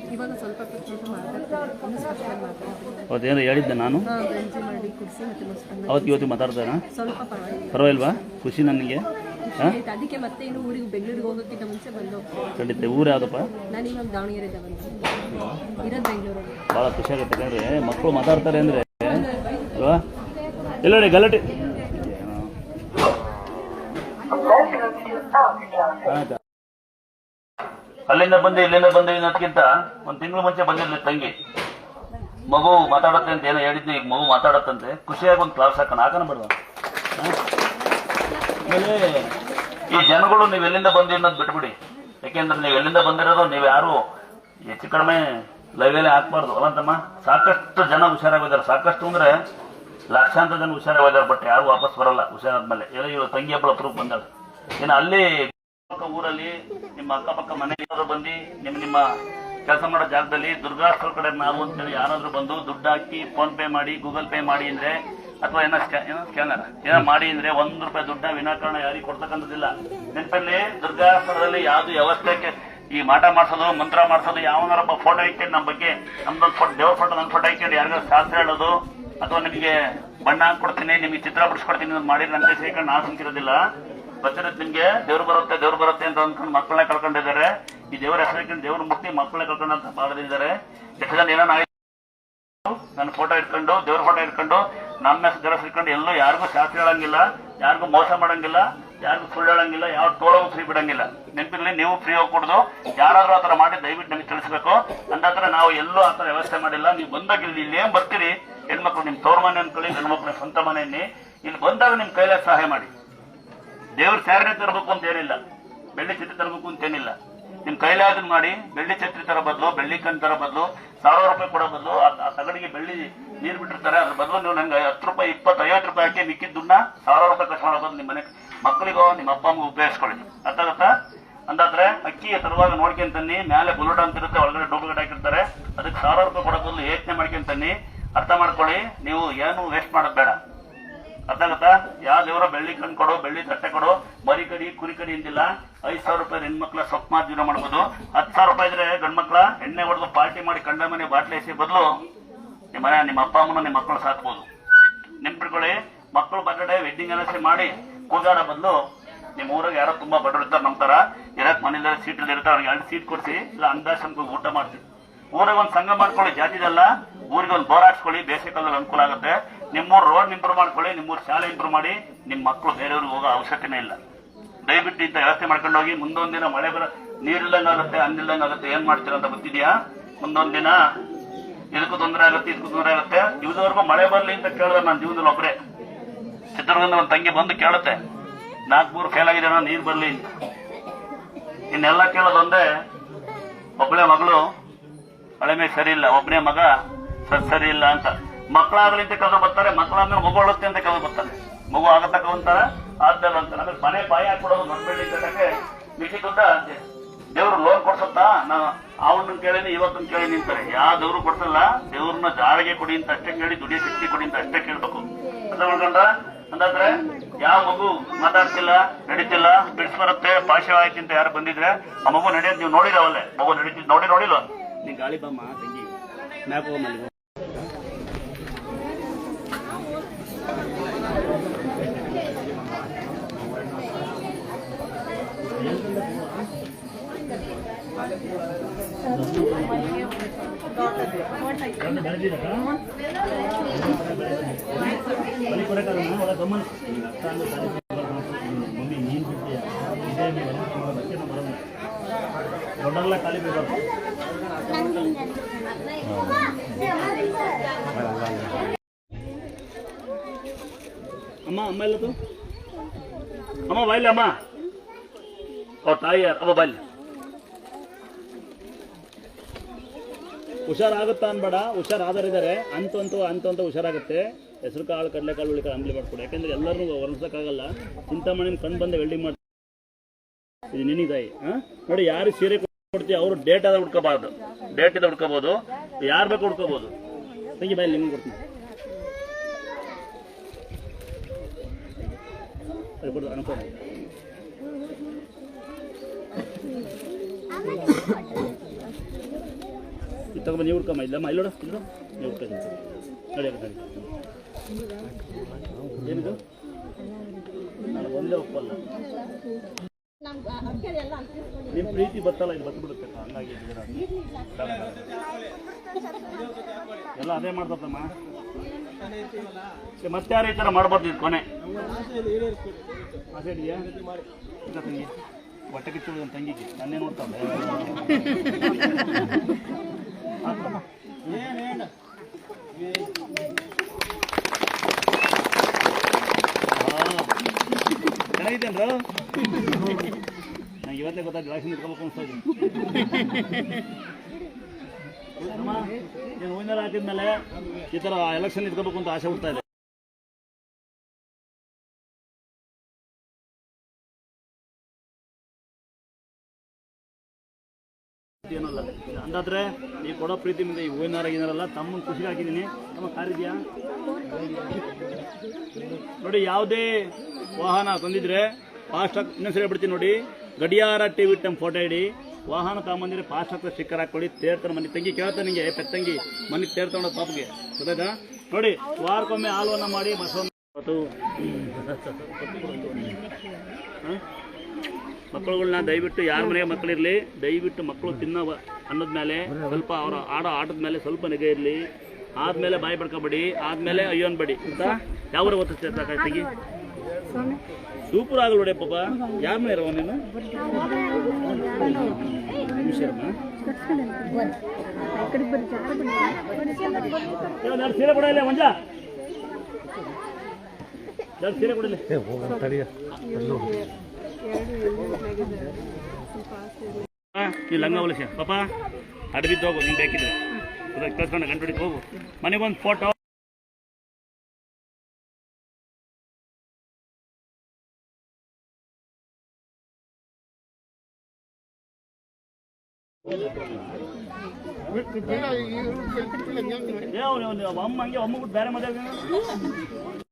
ಇವಾಗ ಸ್ವಲ್ಪ ಅವತ್ತೇನು ಹೇಳಿದ್ದೆ ನಾನು ಅವತ್ತು ಇವತ್ತು ಮಾತಾಡ್ತಾರ ಸ್ವಲ್ಪ ಪರವಾಗಿಲ್ವಾ ಖುಷಿ ನನಗೆ ಅದಕ್ಕೆ ಮತ್ತೆ ಇನ್ನು ಊರಿಗೆ ಬೆಂಗಳೂರಿಗೆ ಹೋಗೋಕ್ಕಿಂತ ಮುಂಚೆ ಬಂದು ಖಂಡಿತ ಊರು ಯಾವುದಪ್ಪ ನಾನು ಇವಾಗ ದಾವಣಗೆರೆಯಿಂದ ಬಂದು ಇರೋದು ಬೆಂಗಳೂರಲ್ಲಿ ಭಾಳ ಖುಷಿ ಆಗುತ್ತೆ ಯಾಕಂದರೆ ಮಕ್ಕಳು ಮಾತಾಡ್ತಾರೆ ಅಂದರೆ ಅಲ್ವಾ ಇಲ್ಲ ನೋಡಿ ಗಲಾಟೆ ಅಲ್ಲಿಂದ ಬಂದು ಇಲ್ಲಿಂದ ಬಂದು ಅನ್ನೋದಕ್ಕಿಂತ ಒಂದು ತಿಂಗಳು ಮುಂಚೆ ಬಂದಿರಲಿ ತಂಗಿ ಮಗು ಮಾತಾಡತ್ತೆ ಅಂತ ಏನೋ ಹೇಳಿದ್ನಿ ಈಗ ಮಗು ಮಾತಾಡತ್ತಂತೆ ಖುಷಿಯಾಗಿ ಒಂದು ಕ್ಲಾಸ್ ಹಾಕೋಣ ಬೇಡ ಆಮೇಲೆ ಈ ಜನಗಳು ನೀವು ಎಲ್ಲಿಂದ ಬಂದು ಅನ್ನೋದು ಬಿಟ್ಬಿಡಿ ಯಾಕೆಂದ್ರೆ ನೀವು ಎಲ್ಲಿಂದ ಬಂದಿರೋದು ನೀವು ಯಾರು ಹೆಚ್ಚು ಕಡಿಮೆ ಲೈವಲ್ಲೇ ಹಾಕ್ಬಾರ್ದು ಅಲ್ಲಂತಮ್ಮ ಸಾಕಷ್ಟು ಜನ ಹುಷಾರಾಗಿದ್ದಾರೆ ಸಾಕಷ್ಟು ಅಂದ್ರೆ ಲಕ್ಷಾಂತರ ಜನ ಹುಷಾರಾಗಿದ್ದಾರೆ ಬಟ್ ಯಾರು ವಾಪಸ್ ಬರಲ್ಲ ಹುಷಾರಾದ್ಮೇಲೆ ಏನೋ ಇವಾಗ ತಂಗಿ ಹಬ್ಬಳ ಅಪ್ರೂಪ್ ಬಂದಾಳೆ ಇನ್ನು ಅಲ್ಲಿ ಊರಲ್ಲಿ ನಿಮ್ಮ ಅಕ್ಕಪಕ್ಕ ಮನೆಯವರು ಬಂದು ನಿಮ್ಮ ಕೆಲಸ ಮಾಡೋ ಜಾಗದಲ್ಲಿ ದುರ್ಗಾಸ್ತ್ರ ಕಡೆ ನಾವು ಅಂತೇಳಿ ಯಾರಾದ್ರೂ ಬಂದು ದುಡ್ಡು ಹಾಕಿ ಫೋನ್ ಪೇ ಮಾಡಿ ಗೂಗಲ್ ಪೇ ಮಾಡಿ ಅಂದ್ರೆ ಅಥವಾ ಏನೋ ಸ್ಕ್ಯಾನರ್ ಏನೋ ಮಾಡಿ ಅಂದ್ರೆ ₹1 ದುಡ್ಡ ವಿನಾಕಾರಣ ಯಾರಿಗೆ ಕೊಡ್ತಕ್ಕಂಥದ್ದಿಲ್ಲ ನೆನಪಲ್ಲಿ ದುರ್ಗಾಸ್ತ್ರದಲ್ಲಿ ಯಾವ್ದು ವ್ಯವಸ್ಥೆಗೆ ಈ ಮಾಟ ಮಾಡ್ಸೋದು ಮಂತ್ರ ಮಾಡ್ಸೋದು ಯಾವನಾರೊಬ್ಬ ಫೋಟೋ ಇಟ್ಕೊಂಡು ನಮ್ಮ ಬಗ್ಗೆ ನಮ್ದೊಂದು ದೇವ್ರ ಫೋಟೋ ನನ್ನ ಫೋಟೋ ಇಟ್ಕೊಂಡು ಯಾರಿಗಾರು ಶಾಸ್ತ್ರ ಹೇಳೋದು ಅಥವಾ ನಿಮಗೆ ಬಣ್ಣ ಹಾಕೊಡ್ತೀನಿ ನಿಮಗೆ ಚಿತ್ರ ಬಿಡಿಸ್ಕೊಡ್ತೀನಿ ಅಂತ ಮಾಡಿ ನನ್ನ ಸೇರ್ಕೊಂಡು ನಾನು ಸುಮ್ಕಿರೋದಿಲ್ಲ ಬಚ್ಚಿರುತ್ತೆ ನಿಮ್ಗೆ ದೇವ್ರು ಬರುತ್ತೆ ಅಂತ ಅಂದ್ಕೊಂಡು ಮಕ್ಕಳನ್ನ ಕಳ್ಕೊಂಡಿದ್ದಾರೆ ಈ ದೇವರ ಹೆಸರು ದೇವ್ರ ಮುಟ್ಟಿ ಮಕ್ಕಳನ್ನ ಕಳ್ಕೊಂಡಂತ ಬಾಧದಿದ್ದಾರೆ ಎಷ್ಟು ಜನ ಏನೋ ನನ್ನ ಫೋಟೋ ಇಟ್ಕೊಂಡು ದೇವ್ರ ಫೋಟೋ ಇಟ್ಕೊಂಡು ನಮ್ಮ ಹೆಸರು ಇಟ್ಕೊಂಡು ಎಲ್ಲೂ ಯಾರಿಗೂ ಶಾಸ್ತ್ರ ಹೇಳಂಗಿಲ್ಲ ಯಾರಿಗೂ ಮೋಸ ಮಾಡಂಗಿಲ್ಲ ಯಾರಿಗೂ ಸುಳ್ಳು ಹೇಳಂಗಿಲ್ಲ ಯಾವ ಟೋಳಗೂ ಫ್ರೀ ಬಿಡಂಗಿಲ್ಲ ನೆನಪಿರ್ಲಿ ನೀವು ಫ್ರೀ ಹೋಗ್ಕೊಡುದು ಯಾರಾದ್ರೂ ಆತರ ಮಾಡಿ ದಯವಿಟ್ಟು ನಮಗೆ ತಿಳಿಸ್ಬೇಕು ಅಂದಾತ್ರ ನಾವು ಎಲ್ಲೂ ಆತರ ವ್ಯವಸ್ಥೆ ಮಾಡಿಲ್ಲ ನೀವು ಬಂದಾಗ ಇಲ್ಲಿ ಏನ್ ಬರ್ತೀರಿ ಹೆಣ್ಮಕ್ಳು ನಿಮ್ ತೋರ್ ಮನೆ ಅನ್ಕೊಳ್ಳಿ ಗಂಡ್ಮಕ್ಳು ಸ್ವಂತ ಮನೆಯಲ್ಲಿ ಇಲ್ಲಿ ಬಂದಾಗ ನಿಮ್ ಕೈಲಾಗ ಸಹಾಯ ಮಾಡಿ ದೇವ್ರ ಸ್ಯಾರನೆ ತರಬೇಕು ಅಂತ ಏನಿಲ್ಲ ಬೆಳ್ಳಿ ಛತ್ರಿ ತರಬೇಕು ಅಂತ ಏನಿಲ್ಲ ನಿಮ್ ಕೈಲಾದನ್ ಮಾಡಿ ಬೆಳ್ಳಿ ಛತ್ರಿ ತರ ಬದಲು ಬೆಳ್ಳಿ ಕಣ್ ತರ ಬದಲು ₹1000 ಕೊಡೋ ಬದಲು ಆ ತಗಡಿಗೆ ಬೆಳ್ಳಿ ನೀರು ಬಿಟ್ಟಿರ್ತಾರೆ ಅದ್ರ ಬದಲು ನೀವು ನಂಗೆ ₹10 ₹20 ₹50 ಹಾಕಿ ಮಿಕ್ಕಿದ ದುಡ್ಡನ್ನ ₹1000 ಖರ್ಚು ಮಾಡೋ ಬದಲು ನಿಮ್ಮ ಮನೆ ಮಕ್ಕಳಿಗೋ ನಿಮ್ಮ ಅಪ್ಪ ಅಮ್ಮಗೆ ಉಪಯೋಗಿಸ್ಕೊಳ್ಳಿ ಅರ್ಥ ಆಗತ್ತಾ ಅಂದಾದ್ರೆ ಅಕ್ಕಿ ತರುವಾಗ ನೋಡ್ಕೊಂತನ್ನಿ ಮೇಲೆ ಬುಲೆಟ್ ಅಂತ ಇರುತ್ತೆ ಒಳಗಡೆ ಡೂಪ್ಲಿಕೇಟ್ ಹಾಕಿರ್ತಾರೆ ಅದಕ್ಕೆ ₹1000 ಕೊಡೋ ಬದಲು ಯೋಚನೆ ಮಾಡ್ಕೊಂತನ್ನಿ ಅರ್ಥ ಮಾಡ್ಕೊಳ್ಳಿ ನೀವು ಏನು ವೇಸ್ಟ್ ಮಾಡೋದು ಬೇಡ ಅರ್ಥ ಆಗತ್ತಾ ಯಾವ ದೇವರ ಬೆಳ್ಳಿ ಕಣ್ ಕೊಡು ಬೆಳ್ಳಿ ತಟ್ಟೆ ಕೊಡು ಮರಿ ಕಡಿ ಕುರಿ ಕಡಿ ಅಂತಿಲ್ಲ ₹5,000 ಹೆಣ್ಮಕ್ಳ ಸೊಪ್ಪು ಮಾತು ಜೀವನ ಮಾಡ್ಬೋದು ₹10,000 ಇದ್ರೆ ಗಂಡ್ಮಕ್ಳ ಎಣ್ಣೆ ಹೊಡೆದು ಪಾರ್ಟಿ ಮಾಡಿ ಕಂಡ ಮನೆ ಬಾಟ್ಲಿ ಎಸಿ ಬದಲು ನಿಮ್ಮ ಅಪ್ಪ ಅಮ್ಮನ ನಿಮ್ಮ ಮಕ್ಕಳು ಸಾಕ್ಬೋದು ನೆನ್ಪಿಟ್ಕೊಳ್ಳಿ ಮಕ್ಕಳು ಬರ್ಡೇ ವೆಡ್ಡಿಂಗ್ ಅನೌನ್ಸ್ ಮಾಡಿ ಕೂಗಾಡೋ ಬದಲು ನಿಮ್ಮ ಊರಾಗ ಯಾರೋ ತುಂಬಾ ಬಡವರು ಇರ್ತಾರೆ ನಮ್ಮ ತರ ಇರಕ್ ಮನೇಲಿ ಸೀಟ್ ಇರ್ತಾರೆ ಅವ್ರಿಗೆ 2 ಸೀಟ್ ಕೊಡ್ಸಿ ಇಲ್ಲ ಅಂದಾಶ್ರಮಕ್ಕೆ ಊಟ ಮಾಡ್ತೀವಿ ಊರಾಗ ಒಂದು ಸಂಘ ಮಾಡ್ಕೊಳ್ಳಿ ಜಾತಿದಲ್ಲ ಊರಿಗೆ ಒಂದು ಬೋರ್ ಹಾಕ್ಸ್ಕೊಳ್ಳಿ ಬೇಸಿಗೆ ಕಾಲದಲ್ಲಿ ಅನುಕೂಲ ಆಗುತ್ತೆ ನಿಮ್ಮೂರು ರೋಡ್ ಇಂಪ್ರೂವ್ ಮಾಡ್ಕೊಳ್ಳಿ ನಿಮ್ಮೂರು ಶಾಲೆ ಇಂಪ್ರೂವ್ ಮಾಡಿ ನಿಮ್ಮ ಮಕ್ಕಳು ಬೇರೆಯವ್ರಿಗೆ ಹೋಗೋ ಅವಶ್ಯಕತೆ ಇಲ್ಲ ದಯವಿಟ್ಟು ಇಂಥ ವ್ಯವಸ್ಥೆ ಮಾಡ್ಕೊಂಡು ಹೋಗಿ ಮುಂದೊಂದ್ ದಿನ ಮಳೆ ನೀರಿಲ್ಲಂಗಾಗುತ್ತೆ ಅನ್ನಿಲ್ಲಂಗಾಗುತ್ತೆ ಏನ್ ಮಾಡ್ತೀರ ಅಂತ ಗೊತ್ತಿದ್ಯಾ ಮುಂದೊಂದ್ ದಿನ ಇದಕ್ಕೂ ತೊಂದರೆ ಆಗುತ್ತೆ ಇದುವರೆಗೂ ಮಳೆ ಬರ್ಲಿ ಅಂತ ಕೇಳಿದ್ರೆ ನನ್ನ ಜೀವನದಲ್ಲಿ ಒಬ್ಬರೇ ಚಿತ್ರದುರ್ಗದಿಂದ ಒಂದು ತಂಗಿ ಬಂದು ಕೇಳುತ್ತೆ 4 ಫೇಲ್ ಆಗಿದೆ ನೀರ್ ಬರ್ಲಿ ಅಂತ ಇನ್ನೆಲ್ಲ ಕೇಳೋದೊಂದೇ ಒಬ್ಬಳೆ ಮಗಳು ಹಳೆ ಮೇಲೆ ಸರಿ ಇಲ್ಲ ಒಬ್ಬನೇ ಮಗ ಸರಿ ಇಲ್ಲ ಅಂತ ಮಕ್ಕಳಾಗ್ಲಿ ಅಂತ ಕೆಲಸ ಬರ್ತಾರೆ ಮಕ್ಕಳಾದ್ಮೇಲೆ ಮಗು ಅಳುತ್ತೆ ಅಂತ ಕೆಲಸ ಬರ್ತಾರೆ ಮಗು ಆಗತಕ್ಕ ಅಂತಾರೆ ಆದ್ದಲ್ಲ ಅಂತಾರೆ ಆಮೇಲೆ ಮನೆ ಬಾಯಿ ಹಾಕೊಡೋದು ಮನ್ಬೇಡಿ ಕಟ್ಟಕ್ಕೆ ಮಿಕ್ಕಿ ದುಡ್ಡ ದೇವ್ರು ಲೋನ್ ಕೊಡ್ಸತ್ತಾ ನಾನು ಅವನ್ನ ಕೇಳಿನಿ ಇವತ್ತನ್ನ ಕೇಳಿ ನಿಂತಾರೆ ಯಾವ ದೇವ್ರು ಕೊಡ್ಸಲ್ಲ ದೇವ್ರನ್ನ ಜಾರಿಗೆ ಕೊಡಿ ಅಂತ ಅಷ್ಟೇ ಕೇಳಿ ದುಡಿಯ ಶಕ್ತಿ ಕೊಡಿ ಅಂತ ಅಷ್ಟೇ ಕೇಳ್ಬೇಕು ಅಂತ ಮಾಡ್ಕೊಂಡ ಅಂದಾದ್ರೆ ಯಾವ ಮಗು ಮಾತಾಡ್ತಿಲ್ಲ ನಡೀತಿಲ್ಲ ಬಿಡ್ಸ್ ಬರುತ್ತೆ ಪಾಶ ಆಯ್ತು ಅಂತ ಯಾರು ಬಂದಿದ್ರೆ ಆ ಮಗು ನಡೆಯೋದು ನೀವು ನೋಡಿರವಲ್ಲೇ ಮಗು ನಡೀತಿದ್ ನೋಡಿಲ್ವ ನೀ ಗಾಳಿ ಬಮ್ಮ ತಂಗಿ ಮ್ಯಾಪ್ ಹೋಗಲ್ಲಿ ದೊಡ್ಡಲ್ಲ ಖಾಲಿ ಬೇಕು ಅಮ್ಮ ಇಲ್ಲ ತು ಅಮ್ಮ ಬಾಯ್ಲಿ ಅಮ್ಮ ತಾಯಿ ಯಾರು ಅಮ್ಮ ಬಾಯ್ಲಿ ಹುಷಾರಾಗುತ್ತಾ ಅನ್ಬೇಡ ಹುಷಾರಾದರಿದ್ದಾರೆ ಅಂತೂ ಹುಷಾರಾಗುತ್ತೆ ಹೆಸರು ಕಾಳು ಕಡಲೆಕಾಳು ಹುಳಿಕಾಳು ಅಂಬ್ಲಿ ಮಾಡ್ಕೊಡು ಯಾಕಂದ್ರೆ ಎಲ್ಲರೂ ವರ್ಣಿಸೋಕ್ಕಾಗಲ್ಲ ಚಿಂತಾಮಣಿನ ಕಣ್ಣು ಬಂದ ವೆಲ್ಡಿಂಗ್ ಮಾಡ್ತಾರೆ ಇದು ನಿನ್ನಿದಾಯಿ ನೋಡಿ ಯಾರು ಸೀರೆ ಕೊಡ್ತೀವಿ ಅವರು ಡೇಟ್ ಅದ ಹುಡ್ಕೋಬಾರ್ದು ಡೇಟ್ ಇದೆ ಹುಡ್ಕೋಬಹುದು ಯಾರು ಬೇಕು ಹುಡ್ಕೋಬಹುದು ತಂಗಿ ಬಾಯಿ ನಿಮ್ಗೆ ಕೊಡ್ತೀನಿ ಕೊಡು ಅನ್ಕೊಂಡು ತಗೊಂಡು ನೀವು ಹುಡ್ಕಮ್ಮ ಇಲ್ಲಮ್ಮ ಇಲ್ಲೋಡ ಇಲ್ಲೋ ನೀವು ಹುಡ್ಕೊಂಡು ನೋಡಿ ಏನಿದು ನಾನು ಒಂದೇ ಒಪ್ಪಲ್ಲ ನಿಮ್ಮ ಪ್ರೀತಿ ಬತ್ತಲ್ಲ ಇದು ಬತ್ಬಿಡುತ್ತೆ ಹಂಗಾಗಿ ಎಲ್ಲ ಅದೇ ಮಾಡ್ತಮ್ಮ ಮತ್ತೆ ಯಾರು ಈ ಥರ ಮಾಡ್ಬಾರ್ದು ಇದು ಕೊನೆ ಆಸೆ ಇದೆಯಾ ತಂಗಿ ಹೊಟ್ಟೆ ಕಿಚ್ಚು ತಂಗಿಗೆ ನನ್ನೇ ನೋಡ್ತಾಳೆ ಚೆನ್ನಾಗಿದ್ದೇನ್ರ ನಂಗೆ ಇವತ್ತೇ ಗೊತ್ತಾಗ ಎಲೆಕ್ಷನ್ ಇಟ್ಕೋಬೇಕು ಅನಿಸ್ತಾ ಇದ್ದೀನಿ ನೀನು ಹೂವಿನ ಹಾಕಿದ್ಮೇಲೆ ಈ ಥರ ಎಲೆಕ್ಷನ್ ಇಟ್ಕೋಬೇಕು ಅಂತ ಆಸೆ ಹುಡ್ತಾ ಇದೆ ಏನಲ್ಲ ಅಂದಾದ್ರೆ ನೀವು ಕೊಡೋ ಪ್ರೀತಿ ಮುಂದೆ ಈ ಹೂವಿನಾರಾಗಿದ್ದಾರಲ್ಲ ತಮ್ಮನ್ನು ಖುಷಿಗೆ ಹಾಕಿದ್ದೀನಿ ತಮ್ಮ ಕಾರಿದ್ಯಾ ನೋಡಿ ಯಾವುದೇ ವಾಹನ ತಂದಿದ್ರೆ ಫಾಸ್ಟಾಗಿ ಇನ್ನೊಂದ್ಸರಿ ಹೇಳ್ಬಿಡ್ತೀನಿ ನೋಡಿ ಗಡಿಯಾರ ಟಿವಿ ಟೈಮ್ ಫೋಟೋ ಇಡಿ ವಾಹನ ತಗೊಂಬಂದಿದ್ರೆ ಫಾಸ್ಟಾಗಿ ಸ್ಟಿಕ್ಕರ್ ಹಾಕೊಳ್ಳಿ ತೇರ್ತಾನೆ ಮನೆ ತಂಗಿ ಕೇಳ್ತಾ ನಿಂಗೆ ಪೆತ್ತಂಗಿ ಮನೆಗೆ ತೇರ್ತಾವ ಪಾಪಗೆ ಗೊತ್ತಾಯ್ತಾ ನೋಡಿ ವಾರಕ್ಕೊಮ್ಮೆ ಹಾಲುವನ್ನು ಮಾಡಿ ಬಸವನ್ನ ಮಕ್ಕಳುಗಳನ್ನ ದಯವಿಟ್ಟು ಯಾರ ಮನೆಗೆ ಮಕ್ಕಳಿರಲಿ ದಯವಿಟ್ಟು ಮಕ್ಕಳು ತಿನ್ನೋ ಅನ್ನದ ಮೇಲೆ ಸ್ವಲ್ಪ ಅವರ ಆಡೋ ಆಟದ ಮೇಲೆ ಸ್ವಲ್ಪ ನಿಗಾ ಇರಲಿ ಆದಮೇಲೆ ಬಾಯಿ ಬಡ್ಕೊಬೇಡಿ ಆದಮೇಲೆ ಅಯ್ಯೋ ಅನ್ಬೇಡಿ ಅಂತ ಯಾವ ಗೊತ್ತಿರ್ತಾರೆ ತೆಗಿ ಸೂಪರ್ ಆಗಲ್ ನೋಡಿ ಪಾಪ ಯಾರ ಮನೆ ಇರೋ ನೀನು ಸೀರೆ ಕೊಡಲ್ಲ ಮಂಜ ಸೀರೆ ಕೊಡಲ್ಲ ನೀ ಲಂಗ ಹೊಲಿಸಿ ಪಾಪ ಅಡಬಿದ್ದು ಹೋಗು ನಿಂಗೆ ಬೇಕಿದ್ರೆ ಕಳ್ಸ್ಕೊಂಡು ಗಂಟು ಹಿಡಿದು ಹೋಗು ಮನೆಗೊಂದು ಫೋಟೋ ಅಮ್ಮ ಹಂಗೆ ಅಮ್ಮ ಬೇರೆ ಮದುವೆ